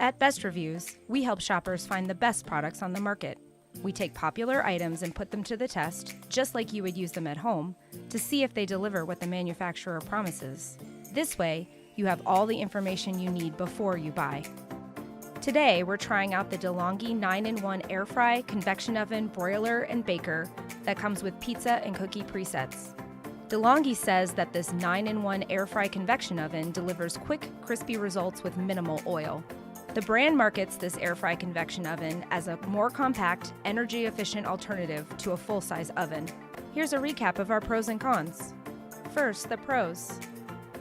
At Best Reviews, we help shoppers find the best products on the market. We take popular items and put them to the test, just like you would use them at home, to see if they deliver what the manufacturer promises. This way, you have all the information you need before you buy. Today, we're trying out the DeLonghi 9-in-1 air fry, convection oven, broiler, and baker that comes with pizza and cookie presets. DeLonghi says that this 9-in-1 air fry convection oven delivers quick, crispy results with minimal oil. The brand markets this air fry convection oven as a more compact, energy-efficient alternative to a full-size oven. Here's a recap of our pros and cons. First, the pros.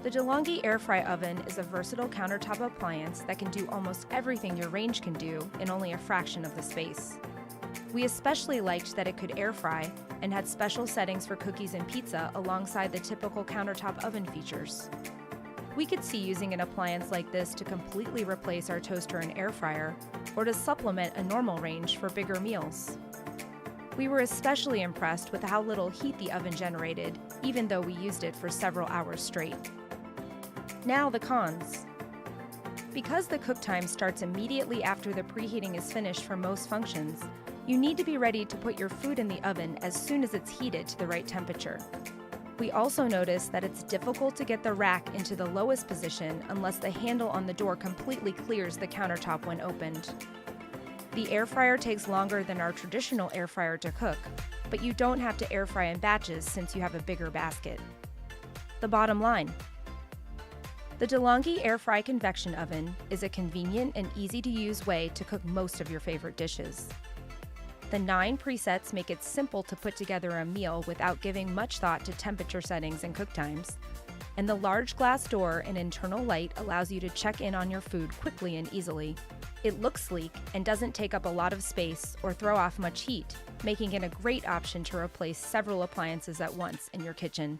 The DeLonghi air fry oven is a versatile countertop appliance that can do almost everything your range can do in only a fraction of the space. We especially liked that it could air fry and had special settings for cookies and pizza alongside the typical countertop oven features. We could see using an appliance like this to completely replace our toaster and air fryer, or to supplement a normal range for bigger meals. We were especially impressed with how little heat the oven generated, even though we used it for several hours straight. Now the cons. Because the cook time starts immediately after the preheating is finished for most functions, you need to be ready to put your food in the oven as soon as it's heated to the right temperature. We also noticed that it's difficult to get the rack into the lowest position unless the handle on the door completely clears the countertop when opened. The air fryer takes longer than our traditional air fryer to cook, but you don't have to air fry in batches since you have a bigger basket. The bottom line. The DeLonghi Air Fry Convection Oven is a convenient and easy-to-use way to cook most of your favorite dishes. The 9 presets make it simple to put together a meal without giving much thought to temperature settings and cook times. And the large glass door and internal light allows you to check in on your food quickly and easily. It looks sleek and doesn't take up a lot of space or throw off much heat, making it a great option to replace several appliances at once in your kitchen.